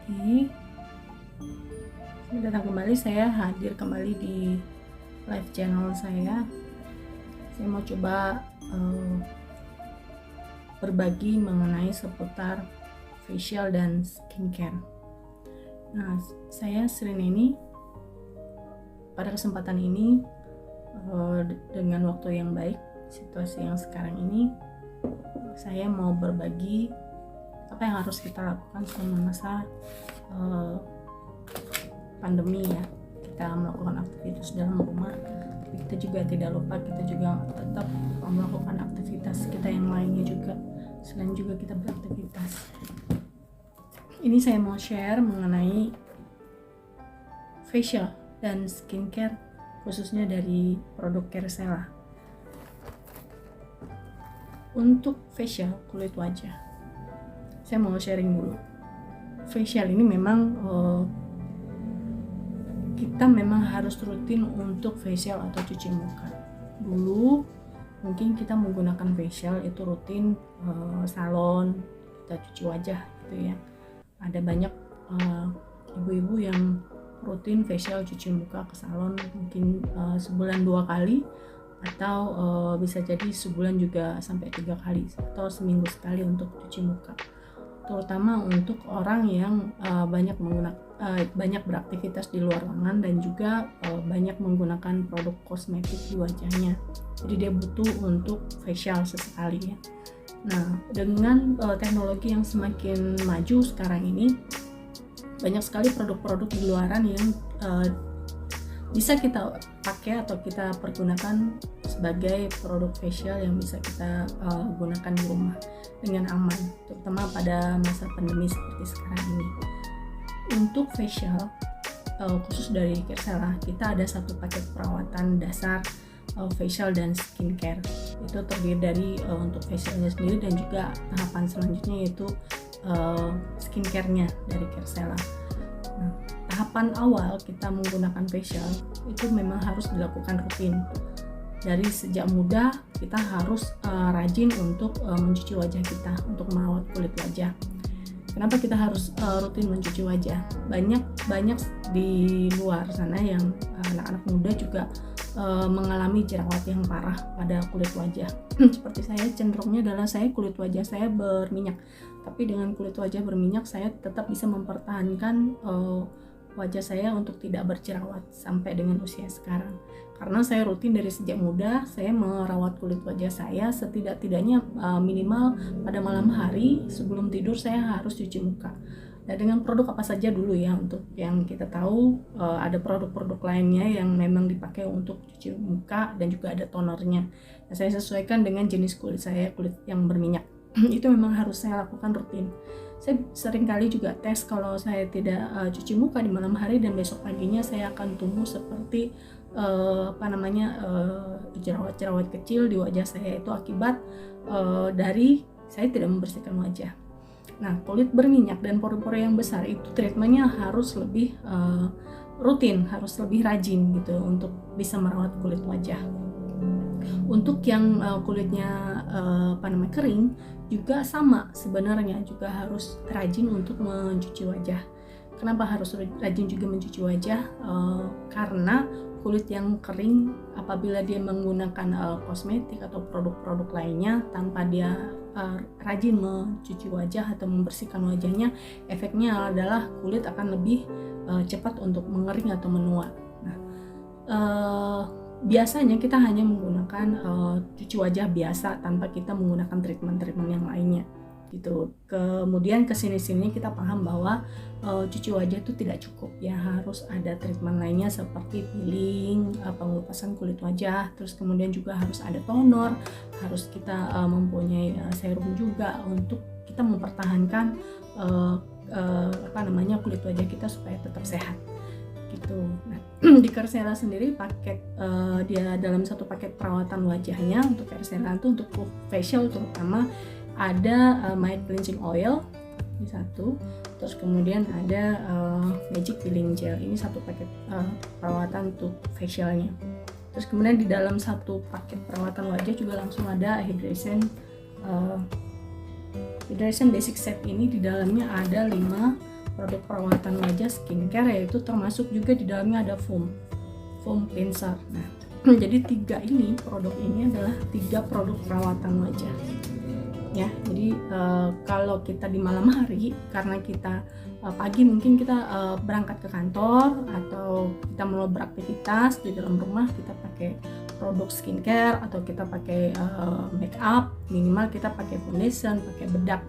Oke, selamat datang kembali. Saya hadir kembali di live channel saya. Saya mau coba berbagi mengenai seputar facial dan skincare. Nah, saya Srineni. Pada kesempatan ini, dengan waktu yang baik, situasi yang sekarang ini, saya mau berbagi apa yang harus kita lakukan selama masa pandemi ya. Kita melakukan aktivitas dalam rumah, tapi kita juga tidak lupa, kita juga tetap melakukan aktivitas kita yang lainnya juga, selain juga kita beraktivitas. Ini saya mau share mengenai facial dan skincare, khususnya dari produk Caresella. Untuk facial, kulit wajah, saya mau sharing dulu. Facial ini memang kita memang harus rutin untuk facial atau cuci muka. Dulu mungkin kita menggunakan facial itu rutin salon, kita cuci wajah gitu ya. Ada banyak ibu-ibu yang rutin facial cuci muka ke salon mungkin sebulan 2 kali, atau bisa jadi sebulan juga sampai 3 kali, atau seminggu sekali untuk cuci muka, terutama untuk orang yang banyak beraktivitas di luar ruangan dan juga banyak menggunakan produk kosmetik di wajahnya. Jadi dia butuh untuk facial sesekali ya. Nah, dengan teknologi yang semakin maju sekarang ini, banyak sekali produk-produk di luaran yang bisa kita pakai atau kita pergunakan sebagai produk facial yang bisa kita gunakan di rumah dengan aman, terutama pada masa pandemi seperti sekarang ini. Untuk facial, khusus dari Caresella, kita ada satu paket perawatan dasar facial dan skincare. Itu terdiri dari untuk facialnya sendiri dan juga tahapan selanjutnya yaitu skincare-nya dari Caresella. Nah, tahapan awal kita menggunakan facial itu memang harus dilakukan rutin. Dari sejak muda kita harus rajin untuk mencuci wajah kita, untuk merawat kulit wajah. Kenapa kita harus rutin mencuci wajah? Banyak di luar sana yang anak-anak muda juga mengalami jerawat yang parah pada kulit wajah. Seperti saya, cenderungnya adalah kulit wajah saya berminyak. Tapi dengan kulit wajah berminyak, saya tetap bisa mempertahankan wajah saya untuk tidak berjerawat sampai dengan usia sekarang. Karena saya rutin dari sejak muda, saya merawat kulit wajah saya setidak-tidaknya minimal pada malam hari sebelum tidur saya harus cuci muka. Nah, dengan produk apa saja dulu ya, untuk yang kita tahu ada produk-produk lainnya yang memang dipakai untuk cuci muka dan juga ada tonernya. Nah, saya sesuaikan dengan jenis kulit saya, kulit yang berminyak. Itu memang harus saya lakukan rutin. Saya sering kali juga tes kalau saya tidak cuci muka di malam hari dan besok paginya saya akan tumbuh seperti jerawat-jerawat kecil di wajah saya. Itu akibat dari saya tidak membersihkan wajah. Nah, kulit berminyak dan pori-pori yang besar itu treatmentnya harus lebih rutin, harus lebih rajin gitu untuk bisa merawat kulit wajah. Untuk yang kulitnya kering juga sama sebenarnya, juga harus rajin untuk mencuci wajah. Kenapa harus rajin juga mencuci wajah? Karena kulit yang kering apabila dia menggunakan kosmetik atau produk-produk lainnya tanpa dia rajin mencuci wajah atau membersihkan wajahnya, efeknya adalah kulit akan lebih cepat untuk mengering atau menua. Nah, biasanya kita hanya menggunakan cuci wajah biasa tanpa kita menggunakan treatment-treatment yang lainnya gitu. Kemudian kesini-sini kita paham bahwa cuci wajah itu tidak cukup ya, harus ada treatment lainnya seperti peeling, pengelupasan kulit wajah, terus kemudian juga harus ada toner, harus kita mempunyai serum juga untuk kita mempertahankan kulit wajah kita supaya tetap sehat gitu. Nah, di Caresella sendiri paket dia dalam satu paket perawatan wajahnya untuk Caresella itu untuk facial terutama ada mild cleansing oil ini satu, terus kemudian ada magic peeling gel, ini satu paket perawatan untuk facialnya. Terus kemudian di dalam satu paket perawatan wajah juga langsung ada hydration basic set. Ini di dalamnya ada 5 produk perawatan wajah skincare, yaitu termasuk juga di dalamnya ada foam cleanser. Nah, jadi 3 produk ini adalah 3 produk perawatan wajah ya. Jadi kalau kita di malam hari, karena kita pagi mungkin kita berangkat ke kantor atau kita mau beraktivitas di dalam rumah, kita pakai produk skincare atau kita pakai make up, minimal kita pakai foundation, pakai bedak,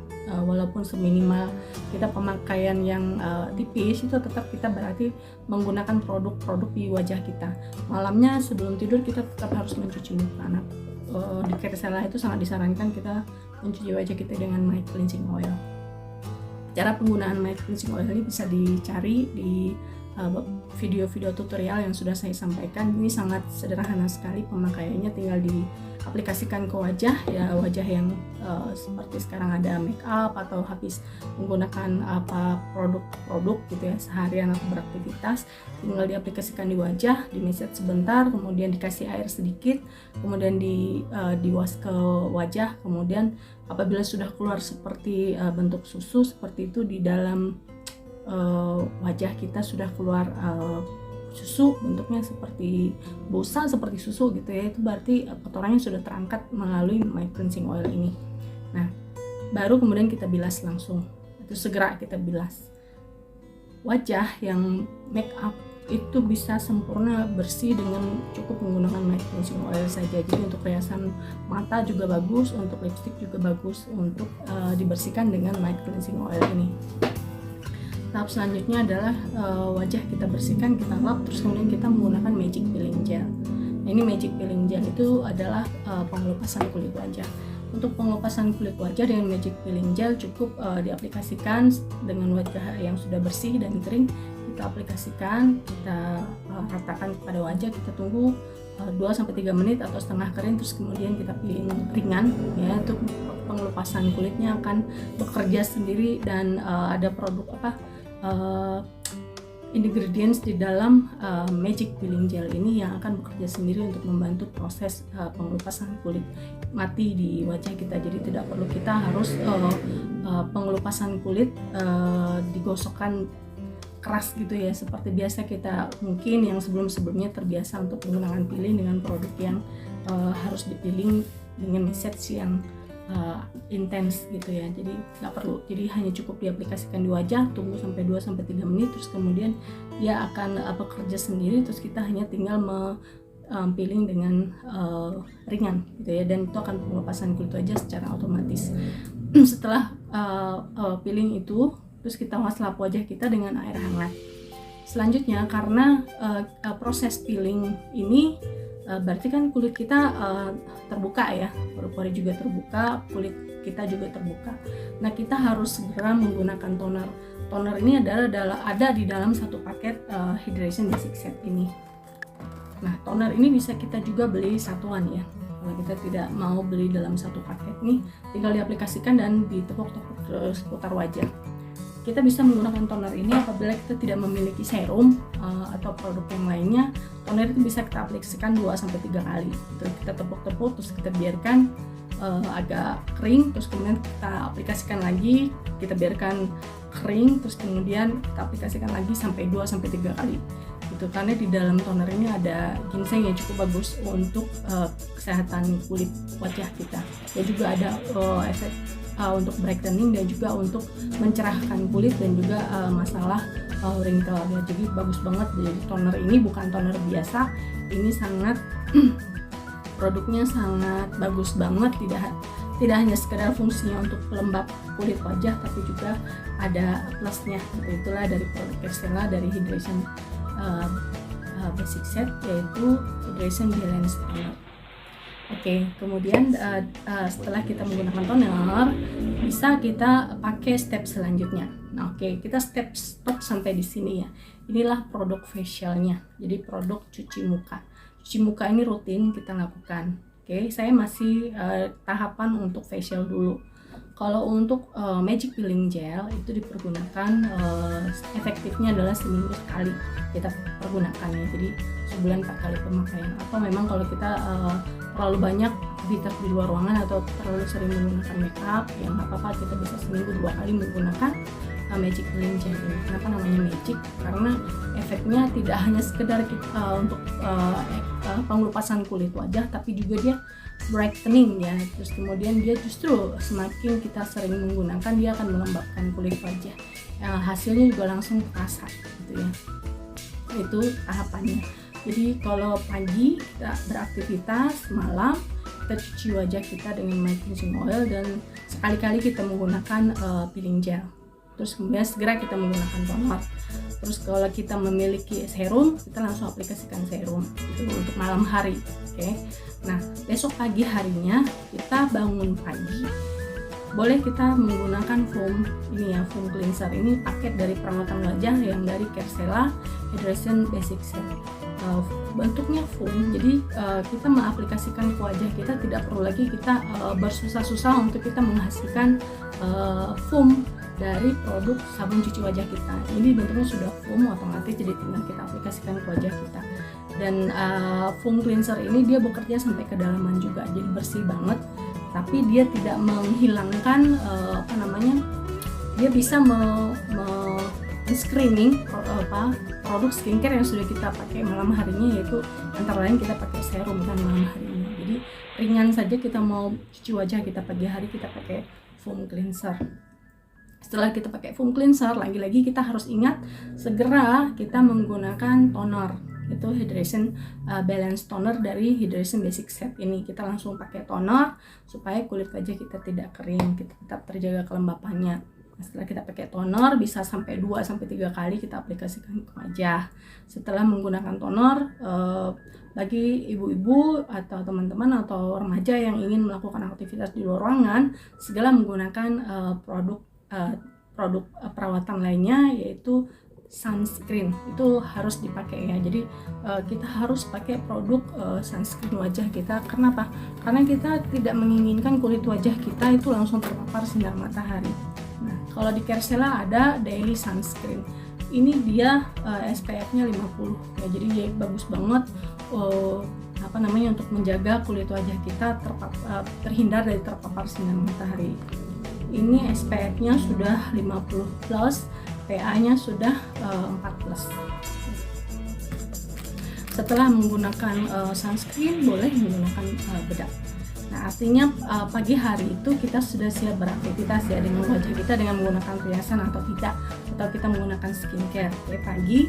walaupun seminimal kita pemakaian yang tipis, itu tetap kita berarti menggunakan produk-produk di wajah kita. Malamnya sebelum tidur kita tetap harus mencuci muka. Nah, di Kersela itu sangat disarankan kita mencuci wajah kita dengan mild cleansing oil. Cara penggunaan mild cleansing oil ini bisa dicari di video-video tutorial yang sudah saya sampaikan. Ini sangat sederhana sekali pemakaiannya, tinggal diaplikasikan ke wajah ya, wajah yang seperti sekarang ada make up atau habis menggunakan produk gitu ya seharian atau beraktivitas, tinggal diaplikasikan di wajah, di massage sebentar, kemudian dikasih air sedikit, kemudian diwas ke wajah, kemudian apabila sudah keluar seperti bentuk susu seperti itu di dalam wajah kita, sudah keluar susu bentuknya seperti busa, seperti susu gitu ya, itu berarti kotorannya sudah terangkat melalui mild cleansing oil ini. Nah, baru kemudian kita bilas langsung, itu segera kita bilas. Wajah yang make up itu bisa sempurna bersih dengan cukup menggunakan mild cleansing oil saja. Jadi untuk riasan mata juga bagus, untuk lipstick juga bagus untuk dibersihkan dengan mild cleansing oil ini. Tahap selanjutnya adalah wajah kita bersihkan, kita lap, terus kemudian kita menggunakan magic peeling gel. Nah, ini magic peeling gel itu adalah pengelupasan kulit wajah. Untuk pengelupasan kulit wajah dengan magic peeling gel cukup diaplikasikan dengan wajah yang sudah bersih dan kering. Kita aplikasikan, kita ratakan kepada wajah, kita tunggu 2-3 menit atau setengah kering, terus kemudian kita peeling ringan ya. Untuk pengelupasan kulitnya akan bekerja sendiri dan ada produk ingredients di dalam magic peeling gel ini yang akan bekerja sendiri untuk membantu proses pengelupasan kulit mati di wajah kita. Jadi tidak perlu kita harus pengelupasan kulit digosokkan keras gitu ya, seperti biasa kita mungkin yang sebelumnya terbiasa untuk menggunakan peeling dengan produk yang harus dipeeling dengan massage yang intens gitu ya. Jadi nggak perlu, jadi hanya cukup diaplikasikan di wajah, tunggu sampai 2-3 menit, terus kemudian dia akan bekerja sendiri, terus kita hanya tinggal peeling dengan ringan gitu ya, dan itu akan pengelupasan kulit wajah secara otomatis. Setelah peeling itu, terus kita lap wajah kita dengan air hangat. Selanjutnya, karena proses peeling ini berarti kan kulit kita terbuka ya, pori-pori juga terbuka, kulit kita juga terbuka. Nah, kita harus segera menggunakan toner. Toner ini ada di dalam satu paket hydration basic set ini. Nah, toner ini bisa kita juga beli satuan ya. Kalau kita tidak mau beli dalam satu paket nih, tinggal diaplikasikan dan ditepuk-tepuk seputar wajah. Kita bisa menggunakan toner ini apabila kita tidak memiliki serum atau produk yang lainnya. Toner itu bisa kita aplikasikan 2-3 kali. Kita tepuk-tepuk, terus kita biarkan agak kering, terus kemudian kita aplikasikan lagi, kita biarkan kering, terus kemudian kita aplikasikan lagi sampai 2-3 kali. Gitu, karena di dalam toner ini ada ginseng yang cukup bagus untuk kesehatan kulit wajah kita. Dan juga ada efek untuk brightening dan juga untuk mencerahkan kulit dan juga masalah wrinkle ya. Jadi bagus banget. Jadi toner ini bukan toner biasa, ini sangat produknya sangat bagus banget, tidak hanya sekedar fungsinya untuk pelembab kulit wajah, tapi juga ada plusnya. Itulah dari produk Kersela dari hydration basic set, yaitu hydration balance toner. Oke, kemudian setelah kita menggunakan toner, bisa kita pakai step selanjutnya. Nah, oke, kita stop sampai di sini ya. Inilah produk facialnya. Jadi produk cuci muka. Cuci muka ini rutin kita lakukan. Oke, saya masih tahapan untuk facial dulu. Kalau untuk magic peeling gel itu dipergunakan efektifnya adalah seminggu sekali kita pergunakan ya. Jadi sebulan 4 kali pemakaian. Atau memang kalau kita terlalu banyak aktivitas di luar ruangan atau terlalu sering menggunakan make up, yang nggak apa-apa, kita bisa seminggu 2 kali menggunakan. magic peeling gel ini. Kenapa namanya magic? Karena efeknya tidak hanya sekedar untuk pengelupasan kulit wajah, tapi juga dia brightening ya. Terus kemudian dia justru semakin kita sering menggunakan, dia akan melembabkan kulit wajah. Hasilnya juga langsung terasa gitu ya. Itu tahapannya. Jadi kalau pagi kita beraktivitas, malam kita cuci wajah kita dengan mild cleansing oil, dan sekali-kali kita menggunakan peeling gel. Terus kemudian segera kita menggunakan toner. Terus kalau kita memiliki serum, kita langsung aplikasikan serum itu untuk malam hari. Oke. Nah, besok pagi harinya kita bangun pagi, boleh kita menggunakan foam ini ya, foam cleanser. Ini paket dari perawatan wajah yang dari Caresella Hydration Basic Set. Bentuknya foam, jadi kita mengaplikasikan ke wajah kita, tidak perlu lagi kita bersusah-susah untuk kita menghasilkan foam dari produk sabun cuci wajah kita. Ini bentuknya sudah foam otomatis, jadi tinggal kita aplikasikan ke wajah kita. Dan foam cleanser ini dia bekerja sampai kedalaman juga, jadi bersih banget, tapi dia tidak menghilangkan dia bisa screening produk skincare yang sudah kita pakai malam harinya, yaitu antara lain kita pakai serum kan malam harinya. Jadi ringan saja, kita mau cuci wajah kita pagi hari, kita pakai foam cleanser. Setelah kita pakai foam cleanser, lagi-lagi kita harus ingat segera kita menggunakan toner, itu hydration balance toner dari Hydration Basic Set ini. Kita langsung pakai toner supaya kulit wajah kita tidak kering, kita tetap terjaga kelembapannya. Setelah kita pakai toner, bisa sampai 2-3 kali kita aplikasikan ke wajah. Setelah menggunakan toner, bagi ibu-ibu atau teman-teman atau remaja yang ingin melakukan aktivitas di luar ruangan, segala menggunakan produk perawatan lainnya, yaitu sunscreen. Itu harus dipakai ya. Jadi kita harus pakai produk sunscreen wajah kita. Kenapa? Karena kita tidak menginginkan kulit wajah kita itu langsung terpapar sinar matahari. Nah, kalau di Caresella ada daily sunscreen. Ini dia SPF-nya 50 ya. Jadi dia bagus banget untuk menjaga kulit wajah kita terhindar dari terpapar sinar matahari. Ini SPF-nya sudah 50+, PA-nya sudah 4+. Setelah menggunakan sunscreen, boleh menggunakan bedak. Nah, artinya pagi hari itu kita sudah siap beraktivitas ya dengan wajah kita, dengan menggunakan perhiasan atau tidak, atau kita menggunakan skincare. Oke, pagi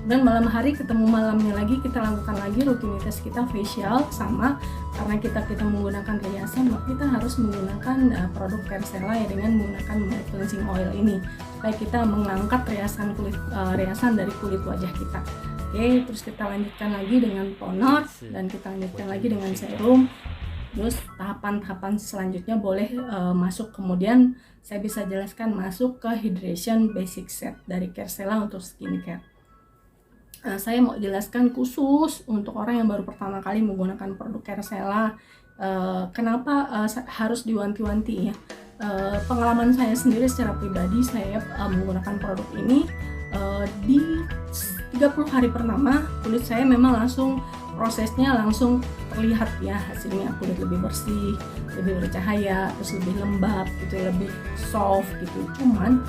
dan malam hari, ketemu malamnya lagi kita lakukan lagi rutinitas kita facial sama. Karena kita menggunakan perhiasan, maka kita harus menggunakan produk Caresella ya, dengan menggunakan mild cleansing oil ini supaya kita mengangkat riasan dari kulit wajah kita. Oke, terus kita lanjutkan lagi dengan toner dan kita lanjutkan lagi dengan serum. Terus tahapan-tahapan selanjutnya boleh masuk, kemudian saya bisa jelaskan masuk ke Hydration Basic Set dari Caresella untuk skincare. Saya mau jelaskan khusus untuk orang yang baru pertama kali menggunakan produk Caresella, kenapa harus diwanti-wanti ya. Pengalaman saya sendiri secara pribadi, saya menggunakan produk ini di 30 hari pertama kulit saya memang langsung, prosesnya langsung terlihat ya hasilnya, kulit lebih bersih, lebih bercahaya, terus lebih lembab gitu, lebih soft gitu. Cuman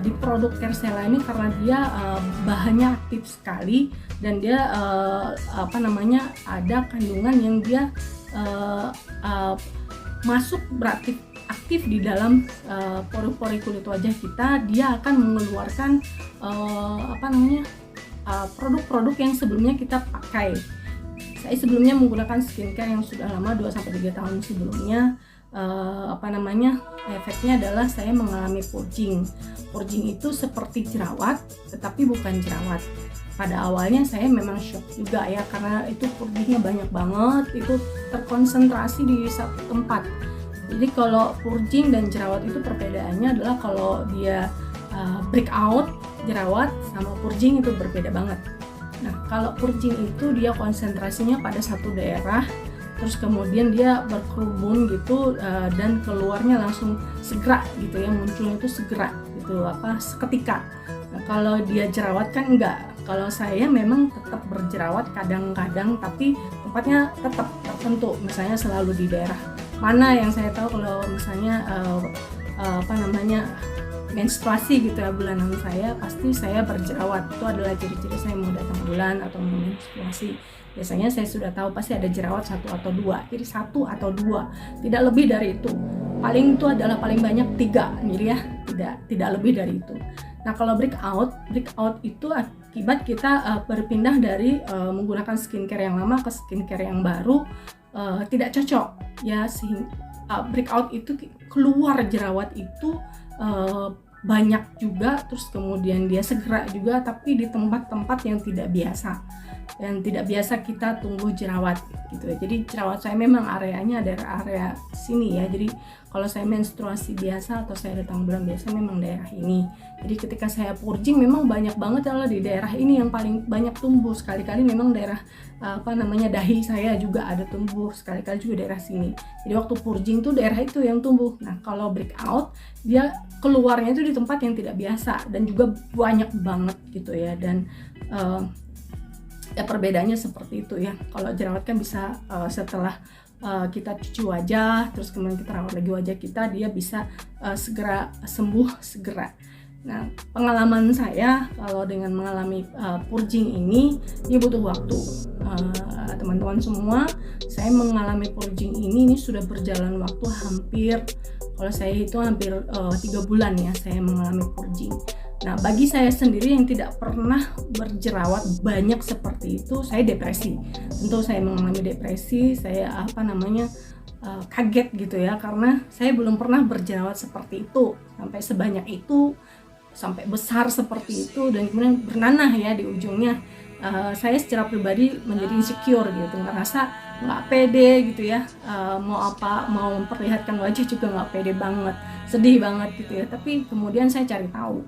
di produk Caresella ini karena dia bahannya aktif sekali dan dia ada kandungan yang dia masuk aktif di dalam pori-pori kulit wajah kita, dia akan mengeluarkan produk-produk yang sebelumnya kita pakai. Saya sebelumnya menggunakan skincare yang sudah lama, 2-3 tahun sebelumnya. Efeknya adalah saya mengalami purging. Purging itu seperti jerawat, tetapi bukan jerawat. Pada awalnya saya memang shock juga ya, karena itu purgingnya banyak banget, itu terkonsentrasi di satu tempat. Jadi kalau purging dan jerawat itu perbedaannya adalah kalau dia breakout jerawat sama purging itu berbeda banget. Nah, kalau purging itu dia konsentrasinya pada satu daerah, terus kemudian dia berkerumun gitu, dan keluarnya langsung segera gitu ya, munculnya itu segera gitu, seketika. Nah, kalau dia jerawat kan enggak. Kalau saya memang tetap berjerawat kadang-kadang, tapi tempatnya tetap tertentu, misalnya selalu di daerah mana yang saya tahu. Kalau misalnya menstruasi gitu ya, bulanan saya pasti saya berjerawat. Itu adalah ciri-ciri saya mau datang bulan atau mau menstruasi. Biasanya saya sudah tahu pasti ada jerawat 1 atau 2. Jadi 1 atau 2, tidak lebih dari itu. Paling itu adalah paling banyak 3 gitu ya, tidak lebih dari itu. Nah kalau breakout itu akibat kita berpindah dari menggunakan skincare yang lama ke skincare yang baru, tidak cocok ya, sehingga breakout itu keluar jerawat itu banyak juga, terus kemudian dia segera juga, tapi di tempat-tempat yang tidak biasa kita tumbuh jerawat gitu ya. Jadi jerawat saya memang areanya daerah area sini ya. Jadi kalau saya menstruasi biasa atau saya datang bulan biasa memang daerah ini. Jadi ketika saya purging memang banyak banget adalah di daerah ini yang paling banyak tumbuh. Sekali-kali memang daerah dahi saya juga ada tumbuh, sekali-kali juga daerah sini. Jadi waktu purging tuh daerah itu yang tumbuh. Nah kalau breakout dia keluarnya itu di tempat yang tidak biasa dan juga banyak banget gitu ya. Dan ya perbedaannya seperti itu ya. Kalau jerawat kan bisa setelah kita cuci wajah, terus kemudian kita rawat lagi wajah kita, dia bisa segera sembuh segera. Nah pengalaman saya kalau dengan mengalami purging ini, dia butuh waktu. Teman-teman semua, saya mengalami purging ini sudah berjalan waktu hampir, kalau saya itu hampir 3 bulan ya saya mengalami purging. Nah bagi saya sendiri yang tidak pernah berjerawat banyak seperti itu, saya depresi. Tentu saya mengalami depresi, saya kaget gitu ya, karena saya belum pernah berjerawat seperti itu, sampai sebanyak itu, sampai besar seperti itu, dan kemudian bernanah ya di ujungnya. Saya secara pribadi menjadi insecure gitu, ngerasa nggak pede gitu ya, mau memperlihatkan wajah juga nggak pede banget, sedih banget gitu ya. Tapi kemudian saya cari tahu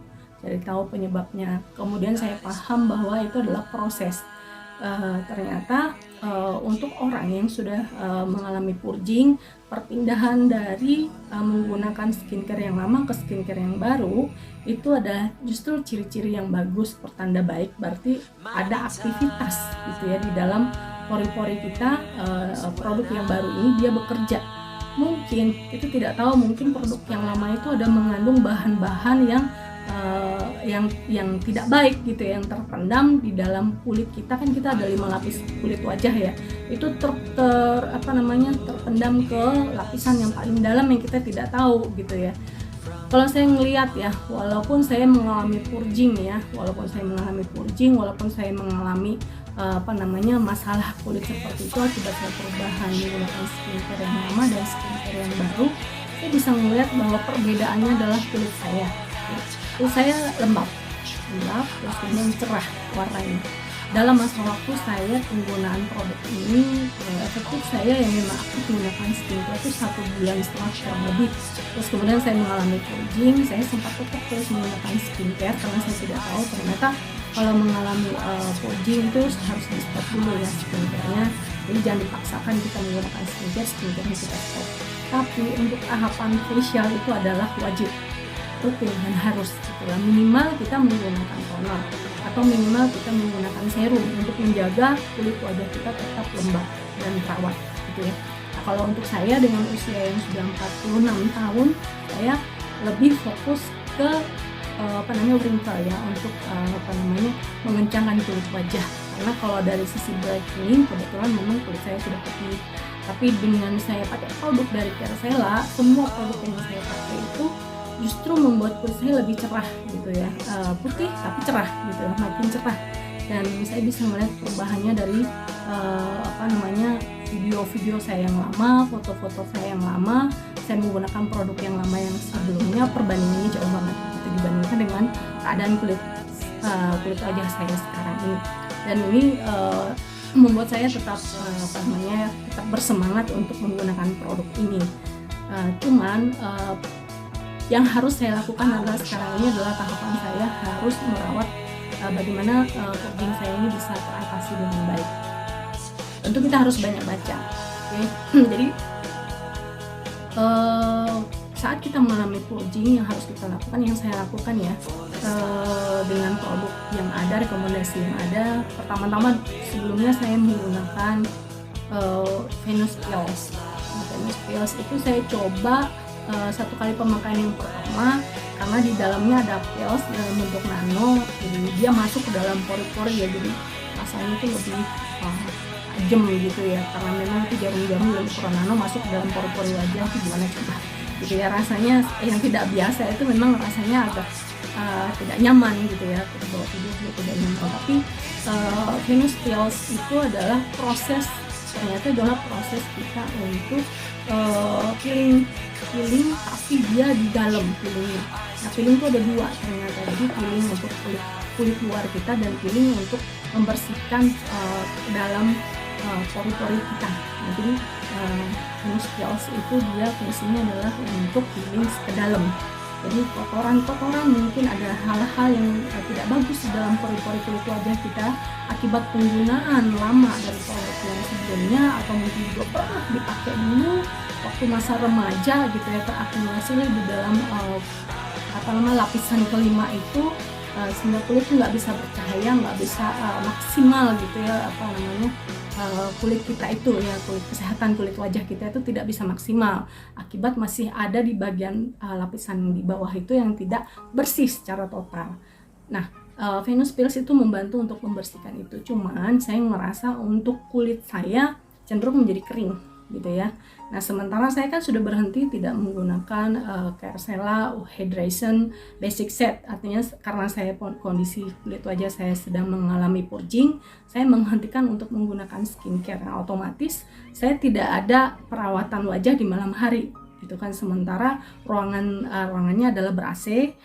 penyebabnya. Kemudian saya paham bahwa itu adalah proses. Ternyata untuk orang yang sudah mengalami purging, perpindahan dari menggunakan skincare yang lama ke skincare yang baru, itu adalah justru ciri-ciri yang bagus, pertanda baik, berarti ada aktivitas gitu ya di dalam pori-pori kita. Produk yang baru ini dia bekerja. Mungkin kita tidak tahu, mungkin produk yang lama itu ada mengandung bahan-bahan yang tidak baik gitu ya, yang terpendam di dalam kulit kita. Kan kita ada 5 lapis kulit wajah ya, itu terpendam ke lapisan yang paling dalam yang kita tidak tahu gitu ya. Kalau saya ngelihat ya, walaupun saya mengalami purging, walaupun saya mengalami masalah kulit seperti itu akibat saya perubahan menggunakan skincare yang lama dan skincare yang baru, saya bisa melihat bahwa perbedaannya adalah kulit saya lembab, terus kemudian cerah warnanya. Dalam masa waktu saya penggunaan produk ini, efektif saya yang memang aktif menggunakan skincare itu 1 bulan setengah kurang lebih. Terus kemudian saya mengalami purging, saya sempat tetap terus menggunakan skincare karena saya tidak tahu ternyata kalau mengalami purging itu harus di stop dulu ya skincare-nya. Jadi jangan dipaksakan kita menggunakan skincare-nya kita stop. Tapi untuk tahapan facial itu adalah wajib, rutin dan harus gitu. Minimal kita menggunakan toner atau minimal kita menggunakan serum untuk menjaga kulit wajah kita tetap lembab dan terawat gitu ya. Nah, kalau untuk saya dengan usia yang sudah 46 tahun, saya lebih fokus ke wrinkle ya, untuk mengencangkan kulit wajah. Karena kalau dari sisi brightening kebetulan memang kulit saya sudah putih. Tapi dengan saya pakai produk dari Caresella, semua produk yang saya pakai itu justru membuat kulit saya lebih cerah gitu ya, putih tapi cerah gitu, makin cerah. Dan saya bisa melihat perubahannya dari video-video saya yang lama, foto-foto saya yang lama, saya menggunakan produk yang lama yang sebelumnya, perbandingannya jauh banget gitu dibandingkan dengan keadaan kulit wajah saya sekarang ini. Dan ini membuat saya tetap bersemangat untuk menggunakan produk ini. Cuman yang harus saya lakukan adalah sekarang ini adalah tahapan saya harus merawat bagaimana purging saya ini bisa teratasi dengan baik. Tentu kita harus banyak baca, okay? Jadi saat kita mengalami purging, yang harus kita lakukan, yang saya lakukan ya, dengan produk yang ada, rekomendasi yang ada, pertama-tama sebelumnya saya menggunakan Venus Pills. Venus Pills itu saya coba satu kali pemakaian yang pertama, karena di dalamnya ada pills dalam bentuk nano, jadi dia masuk ke dalam pori-pori ya, jadi rasanya itu lebih tajam gitu ya, karena memang itu jarum-jarum dari ukuran nano masuk ke dalam pori-pori wajah. Itu gimana coba gitu ya, rasanya yang tidak biasa itu memang rasanya agak tidak nyaman gitu ya, bawa tidur juga tidak nyaman. Tapi Venus Pills itu adalah ternyata adalah proses kita untuk peeling, tapi dia di dalam peelingnya. Nah, peeling itu ada dua ternyata, jadi peeling untuk kulit luar kita dan peeling untuk membersihkan dalam pori-pori kita. Nah, jadi Venus Pills itu dia fungsinya adalah untuk peeling ke dalam. Jadi kotoran-kotoran, mungkin ada hal-hal yang tidak bagus di dalam pori-pori kulit wajah kita akibat penggunaan lama dari produk yang sebelumnya, atau mungkin juga pernah dipakai dulu waktu masa remaja gitu ya, terakumulasi di dalam lapisan kelima itu, sehingga kulit nggak bisa bercahaya, nggak bisa maksimal gitu ya, kulit kita itu ya, kesehatan kulit wajah kita itu tidak bisa maksimal akibat masih ada di bagian lapisan di bawah itu yang tidak bersih secara total. Nah, Venus Pills itu membantu untuk membersihkan itu. Cuman saya merasa untuk kulit saya cenderung menjadi kering gitu ya. Nah, sementara saya kan sudah berhenti tidak menggunakan Kerasela Hydration Basic Set. Artinya karena saya kondisi kulit wajah saya sedang mengalami purging, saya menghentikan untuk menggunakan skincare. Nah, otomatis saya tidak ada perawatan wajah di malam hari gitu kan. Sementara ruangannya adalah ber-AC,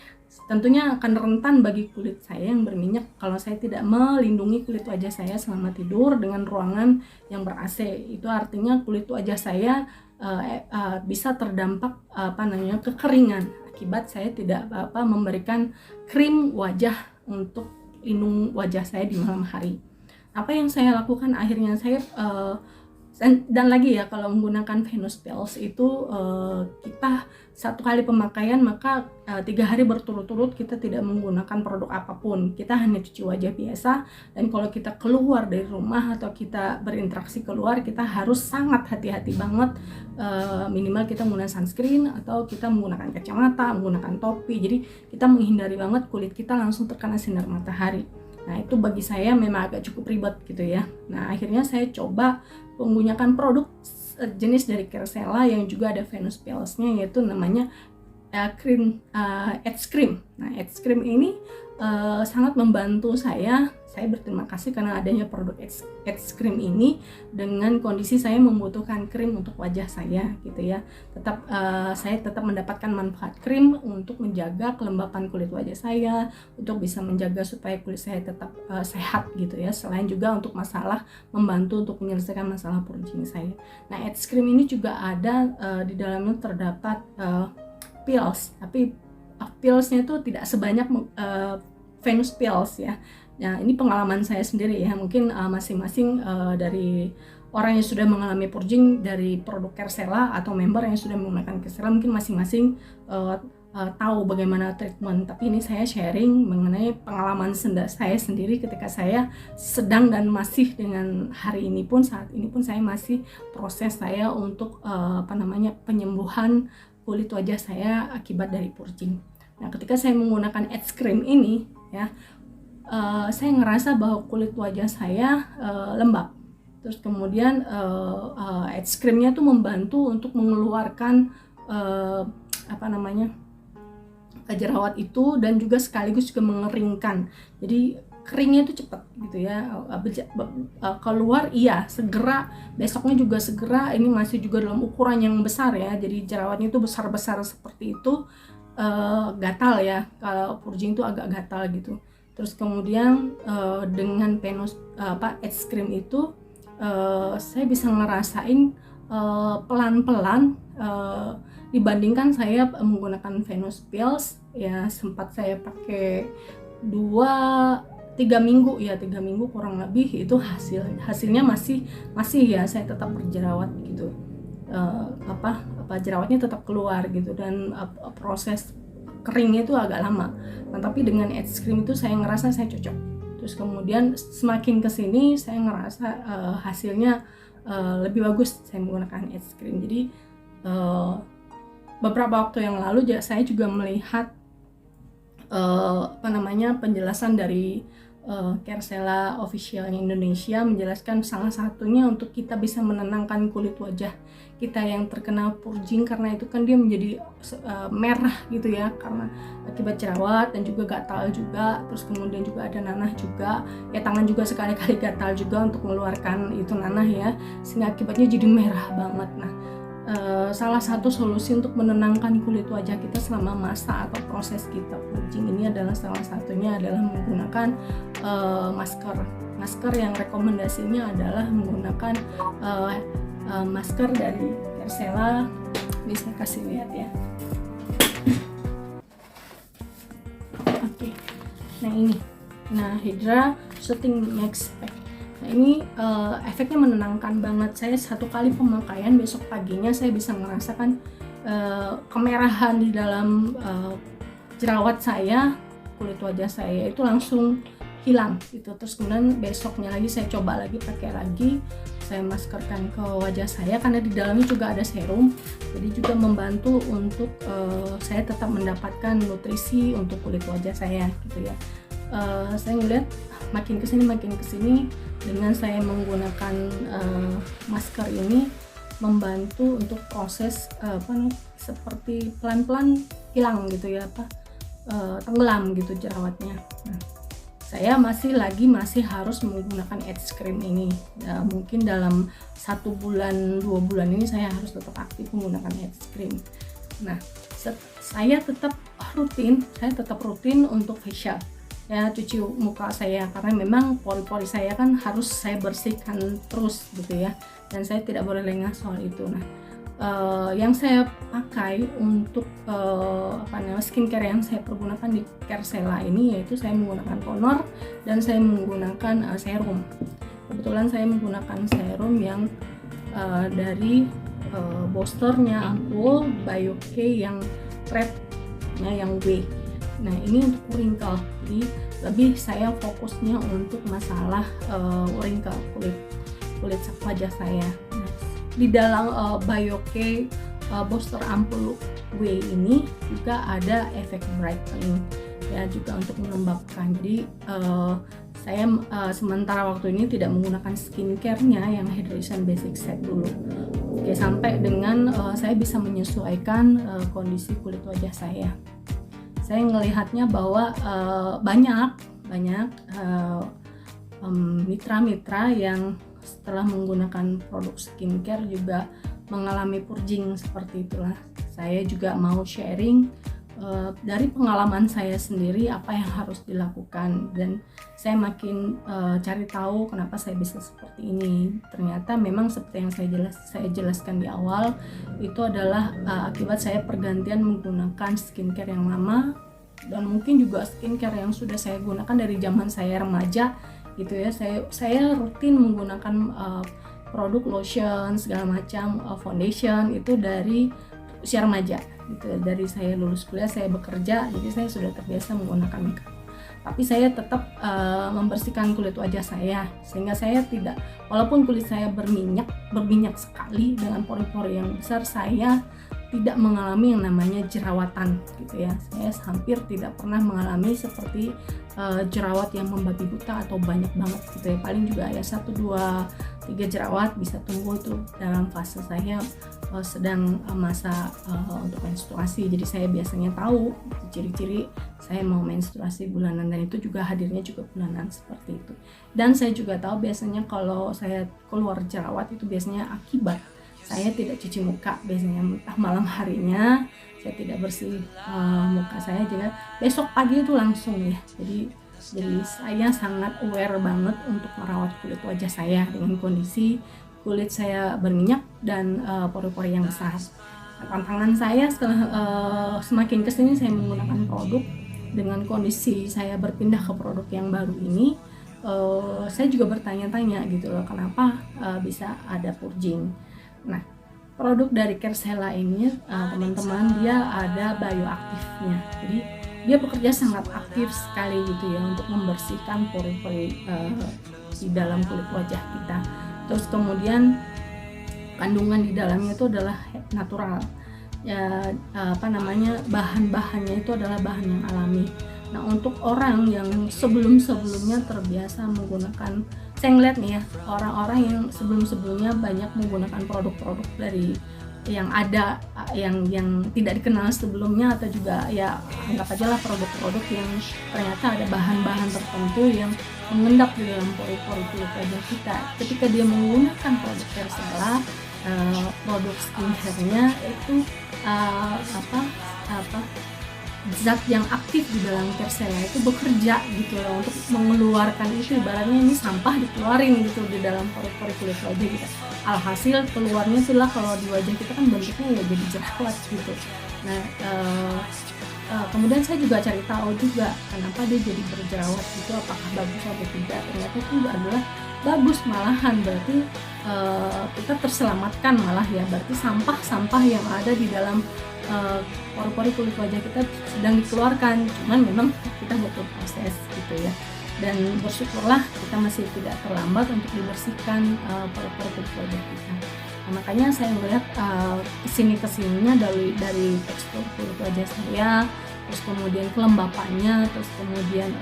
tentunya akan rentan bagi kulit saya yang berminyak kalau saya tidak melindungi kulit wajah saya selama tidur dengan ruangan yang ber-AC. Itu artinya kulit wajah saya bisa terdampak kekeringan akibat saya tidak memberikan krim wajah untuk lindung wajah saya di malam hari. Apa yang saya lakukan akhirnya, saya dan lagi ya, kalau menggunakan Venus Pills itu kita satu kali pemakaian, maka 3 hari berturut-turut kita tidak menggunakan produk apapun, kita hanya cuci wajah biasa. Dan kalau kita keluar dari rumah atau kita berinteraksi keluar, kita harus sangat hati-hati banget, minimal kita menggunakan sunscreen atau kita menggunakan kacamata, menggunakan topi, jadi kita menghindari banget kulit kita langsung terkena sinar matahari. Nah, itu bagi saya memang agak cukup ribet gitu ya. Nah, akhirnya saya coba menggunakan produk jenis dari Kerasela yang juga ada Venus Pills-nya, yaitu namanya Edge Cream. Nah, Edge Cream ini sangat membantu saya. Saya berterima kasih karena adanya produk Edge Cream ini, dengan kondisi saya membutuhkan krim untuk wajah saya gitu ya. Saya tetap mendapatkan manfaat krim untuk menjaga kelembapan kulit wajah saya, untuk bisa menjaga supaya kulit saya tetap sehat gitu ya. Selain juga untuk membantu untuk menyelesaikan masalah purging saya. Nah, Edge Cream ini juga ada di dalamnya terdapat pills, tapi pillsnya itu tidak sebanyak Venus Pills ya. Nah, ini pengalaman saya sendiri ya, mungkin masing-masing dari orang yang sudah mengalami purging dari produk Kerasela atau member yang sudah menggunakan Kerasela, mungkin masing-masing tahu bagaimana treatment. Tapi ini saya sharing mengenai pengalaman saya sendiri ketika saya sedang dan masih dengan saat ini pun saya masih proses saya untuk penyembuhan kulit wajah saya akibat dari purging. Nah, ketika saya menggunakan Edge Cream ini ya, saya ngerasa bahwa kulit wajah saya lembab. Terus kemudian Edge Cream-nya tuh membantu untuk mengeluarkan jerawat itu, dan juga sekaligus juga mengeringkan. Jadi keringnya itu cepat gitu ya, keluar segera, besoknya juga segera. Ini masih juga dalam ukuran yang besar ya, jadi jerawatnya itu besar-besar seperti itu. Gatal ya, kalau purging itu agak gatal gitu. Terus kemudian dengan Edge Cream itu saya bisa ngerasain pelan-pelan dibandingkan saya menggunakan Venus Pills ya. Sempat saya pakai 2-3 minggu ya, 3 minggu kurang lebih, itu hasilnya masih ya, saya tetap berjerawat gitu, jerawatnya tetap keluar gitu, dan proses keringnya itu agak lama. Nah, tapi dengan Edge Cream itu saya ngerasa saya cocok. Terus kemudian semakin kesini saya ngerasa hasilnya lebih bagus saya menggunakan Edge Cream. Jadi beberapa waktu yang lalu saya juga melihat penjelasan dari Caresella Official Indonesia menjelaskan salah satunya untuk kita bisa menenangkan kulit wajah kita yang terkena purging, karena itu kan dia menjadi merah gitu ya karena akibat jerawat dan juga gatal juga, terus kemudian juga ada nanah juga ya, tangan juga sekali-kali gatal juga untuk mengeluarkan itu nanah ya, sehingga akibatnya jadi merah banget. Nah, salah satu solusi untuk menenangkan kulit wajah kita selama masa atau proses kita purging ini adalah salah satunya adalah menggunakan masker yang rekomendasinya adalah menggunakan masker dari Caresella. Bisa kasih lihat ya. Oke. Nah ini, Hydra Soothing Max Pack. Nah ini efeknya menenangkan banget. Saya satu kali pemakaian, besok paginya saya bisa merasakan kemerahan di dalam jerawat saya, kulit wajah saya itu langsung hilang gitu. Terus kemudian besoknya lagi saya coba lagi, pakai lagi, saya maskerkan ke wajah saya karena di dalamnya juga ada serum, jadi juga membantu untuk saya tetap mendapatkan nutrisi untuk kulit wajah saya gitu ya. Saya ngeliat makin kesini dengan saya menggunakan masker ini membantu untuk proses seperti pelan-pelan hilang gitu ya, tenggelam gitu jerawatnya. Nah, saya masih harus menggunakan edge cream ini. Mungkin dalam 1 bulan 2 bulan ini saya harus tetap aktif menggunakan edge cream. Nah, saya tetap rutin untuk facial ya, cuci muka saya karena memang pori-pori saya kan harus saya bersihkan terus gitu ya, dan saya tidak boleh lengah soal itu. Nah, yang saya pakai untuk skincare yang saya pergunakan di Caresella ini yaitu saya menggunakan toner dan saya menggunakan serum. Kebetulan saya menggunakan serum yang dari boosternya Ampul Bioke yang red yang W. Nah ini untuk wrinkle, jadi lebih saya fokusnya untuk masalah wrinkle kulit wajah saya. Nah, di dalam Bioke booster Ampul W ini juga ada efek brightening ya, juga untuk melembabkan. Jadi saya sementara waktu ini tidak menggunakan skincare-nya yang hydration basic set dulu. Oke, sampai dengan saya bisa menyesuaikan kondisi kulit wajah saya. Saya melihatnya bahwa banyak mitra-mitra yang setelah menggunakan produk skincare juga mengalami purging seperti itulah. Saya juga mau sharing dari pengalaman saya sendiri apa yang harus dilakukan, dan saya makin cari tahu kenapa saya bisa seperti ini. Ternyata memang seperti yang saya jelaskan di awal, itu adalah akibat saya pergantian menggunakan skincare yang lama, dan mungkin juga skincare yang sudah saya gunakan dari zaman saya remaja gitu ya. Saya rutin menggunakan produk lotion segala macam, foundation itu dari usia remaja gitu. Dari saya lulus kuliah saya bekerja, jadi saya sudah terbiasa menggunakan makeup. Tapi saya tetap membersihkan kulit wajah saya, sehingga saya tidak, walaupun kulit saya berminyak sekali dengan pori-pori yang besar, saya tidak mengalami yang namanya jerawatan gitu ya. Saya hampir tidak pernah mengalami seperti jerawat yang membabi buta atau banyak banget gitu ya. Paling juga ya 1, 2, 3 jerawat bisa tumbuh itu dalam fase saya sedang masa untuk menstruasi. Jadi saya biasanya tahu ciri-ciri saya mau menstruasi bulanan, dan itu juga hadirnya juga bulanan seperti itu. Dan saya juga tahu biasanya kalau saya keluar jerawat itu biasanya akibat saya tidak cuci muka, biasanya entah malam harinya saya tidak bersih muka saya, jadi besok pagi itu langsung ya. Jadi saya sangat aware banget untuk merawat kulit wajah saya dengan kondisi kulit saya berminyak dan pori-pori yang besar. Tantangan saya setelah semakin kesini saya menggunakan produk, dengan kondisi saya berpindah ke produk yang baru ini, saya juga bertanya-tanya gitu loh, kenapa bisa ada purging. Nah, produk dari Caresella ini teman-teman, dia ada bioaktifnya, jadi dia bekerja sangat aktif sekali gitu ya untuk membersihkan pori-pori di dalam kulit wajah kita. Terus kemudian kandungan di dalamnya itu adalah natural, ya bahan-bahannya itu adalah bahan yang alami. Nah, untuk orang yang sebelum-sebelumnya terbiasa menggunakan, saya ngeliat nih ya, orang-orang yang sebelum-sebelumnya banyak menggunakan produk-produk dari yang ada, yang tidak dikenal sebelumnya, atau juga ya anggap aja lah produk-produk yang ternyata ada bahan-bahan tertentu yang mengendap di dalam pori-pori kulit wajah kita. Ketika dia menggunakan produk Persela, produk skincare-nya itu zat yang aktif di dalam Persela itu bekerja gitu loh untuk mengeluarkan itu, ibaratnya ini sampah dikeluarin gitu di dalam pori-pori kulit wajah kita. Alhasil keluarnya itulah, kalau di wajah kita kan bentuknya ya jadi jerawat gitu. Nah, kemudian saya juga cari tahu juga kenapa dia jadi berjerawat gitu, apakah bagus atau tidak. Ternyata itu adalah bagus, malahan berarti kita terselamatkan malah ya, berarti sampah-sampah yang ada di dalam pori-pori kulit wajah kita sedang dikeluarkan, cuman memang kita butuh proses gitu ya. Dan bersyukurlah kita masih tidak terlambat untuk dibersihkan pori-pori kulit wajah kita. Nah, makanya saya melihat kesininya dari tekstur kulit wajah saya, terus kemudian kelembapannya, terus kemudian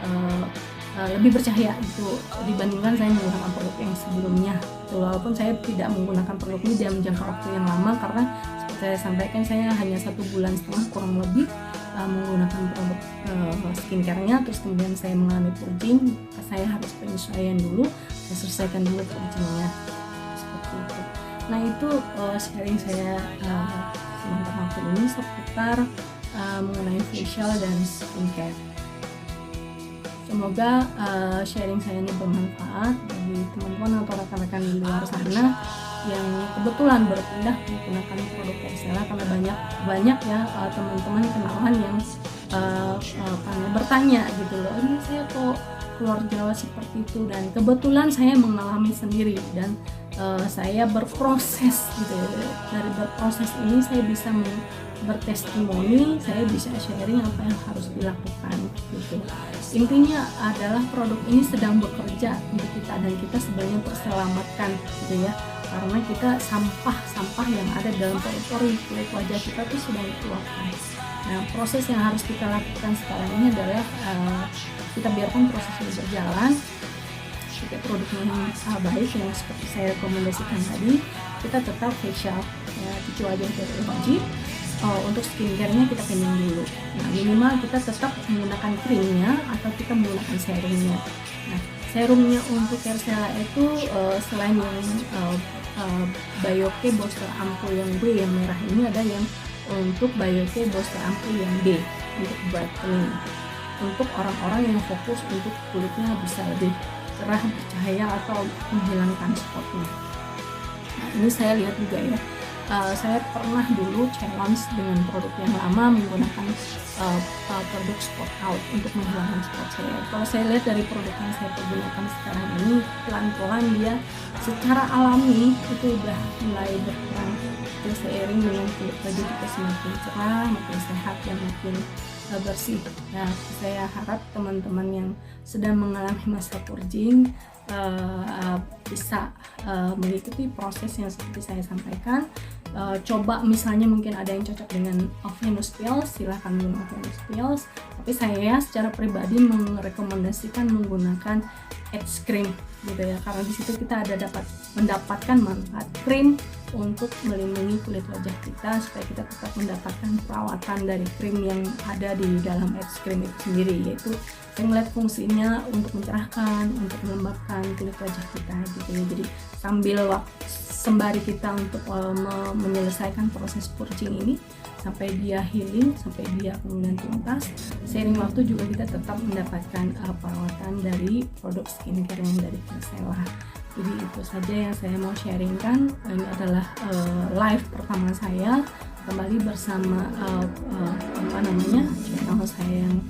lebih bercahaya itu dibandingkan saya menggunakan produk yang sebelumnya. Walaupun saya tidak menggunakan produk ini dalam jangka waktu yang lama, karena seperti saya sampaikan, saya hanya 1,5 bulan kurang lebih menggunakan produk skincare-nya, terus kemudian saya mengalami purging. Saya harus penyesuaian dulu, saya selesaikan dulu purging-nya seperti itu. Nah, itu sharing saya sementara waktu ini seputar mengenai facial dan skincare. Semoga sharing saya ini bermanfaat bagi teman-teman atau rekan-rekan di luar sana yang kebetulan berpindah menggunakan produk Persela, karena banyak ya teman-teman kenalan yang bertanya gitu loh, ini saya kok keluar jerawat seperti itu, dan kebetulan saya mengalami sendiri, dan saya berproses gitu ya. Dari berproses ini saya bisa bertestimoni, saya bisa sharing apa yang harus dilakukan gitu. Intinya adalah produk ini sedang bekerja untuk kita, dan kita sebenarnya terselamatkan gitu ya, karena kita sampah yang ada dalam pori-pori kulit wajah kita tuh sedang dikeluarkan. Nah, proses yang harus kita lakukan sekarang ini adalah kita biarkan proses ini berjalan. Jika produknya yang baik yang seperti saya rekomendasikan tadi, kita tetap facial ya, cuci wajah dari wajib. Untuk skincare-nya kita pending dulu. Nah, minimal kita tetap menggunakan krimnya atau kita menggunakan serumnya. Nah, serumnya untuk Persela itu selain yang Bioke Booster Ampoule yang B yang merah ini, ada yang untuk Bioke Booster Ampoule yang B untuk brightening, untuk orang-orang yang fokus untuk kulitnya bisa lebih cerah, bercahaya, atau menghilangkan spotnya. Nah, ini saya lihat juga ya, saya pernah dulu challenge dengan produk yang lama menggunakan produk spot out untuk menghilangkan spot saya. Kalau saya lihat dari produk yang saya pergunakan sekarang ini, pelan-pelan dia secara alami itu udah mulai berkurang. Terus seiring dengan kulit wajah kita semakin cerah, makin sehat, dan makin bersih. Nah, saya harap teman-teman yang sedang mengalami masa purging bisa mengikuti proses yang seperti saya sampaikan. Coba misalnya mungkin ada yang cocok dengan Venus Peels, silahkan menggunakan Venus Peels, tapi saya secara pribadi merekomendasikan menggunakan Edge Cream gitu ya, karena di situ kita dapat mendapatkan manfaat krim untuk melindungi kulit wajah kita, supaya kita tetap mendapatkan perawatan dari krim yang ada di dalam Edge Cream itu sendiri, yaitu saya melihat fungsinya untuk mencerahkan, untuk melembabkan kulit wajah kita gitu ya. Jadi sambil sembari kita untuk menyelesaikan proses purging ini sampai dia healing, sampai dia kemudian tuntas, seiring waktu juga kita tetap mendapatkan perawatan dari produk skincare yang dari Persela. Jadi itu saja yang saya mau sharingkan. Ini adalah live pertama saya kembali bersama channel saya yang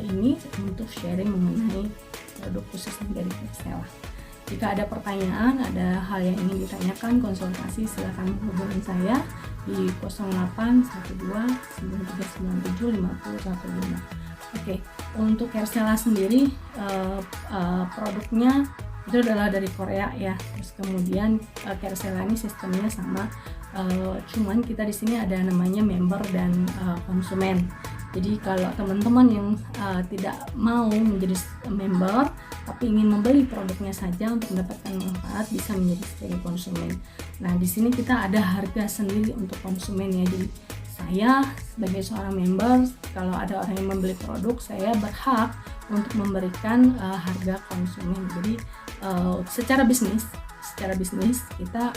ini untuk sharing mengenai produk khusus dari Persela. Jika ada pertanyaan, ada hal yang ingin ditanyakan, konsultasi, silakan hubungi saya di 081293975015. Oke, untuk Persela sendiri produknya itu adalah dari Korea ya. Terus kemudian Persela ini sistemnya sama Cuman kita di sini ada namanya member dan konsumen. Jadi kalau teman-teman yang tidak mau menjadi member tapi ingin membeli produknya saja untuk mendapatkan manfaat, bisa menjadi sebagai konsumen. Nah, di sini kita ada harga sendiri untuk konsumen ya. Jadi saya sebagai seorang member, kalau ada orang yang membeli produk, saya berhak untuk memberikan harga konsumen. Jadi secara bisnis kita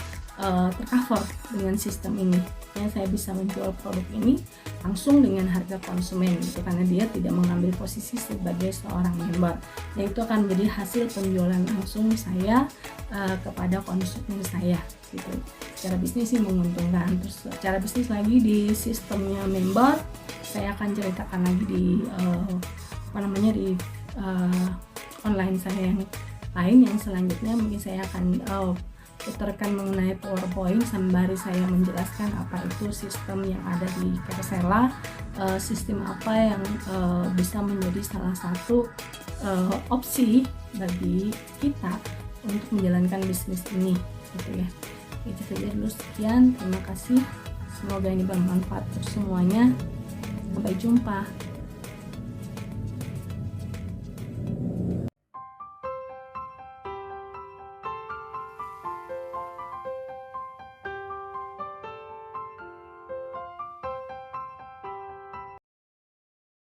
tercover dengan sistem ini. Ya, saya bisa menjual produk ini langsung dengan harga konsumen gitu, karena dia tidak mengambil posisi sebagai seorang member. Ya, itu akan menjadi hasil penjualan langsung saya kepada konsumen saya gitu. Secara bisnis sih menguntungkan. Terus secara bisnis lagi di sistemnya member, saya akan ceritakan lagi di di online saya yang lain. Yang selanjutnya mungkin saya akan putarkan mengenai PowerPoint sembari saya menjelaskan apa itu sistem yang ada di Carsela, sistem apa yang bisa menjadi salah satu opsi bagi kita untuk menjalankan bisnis ini gitu ya. Itu saja dulu, sekian, terima kasih, semoga ini bermanfaat untuk semuanya, sampai jumpa.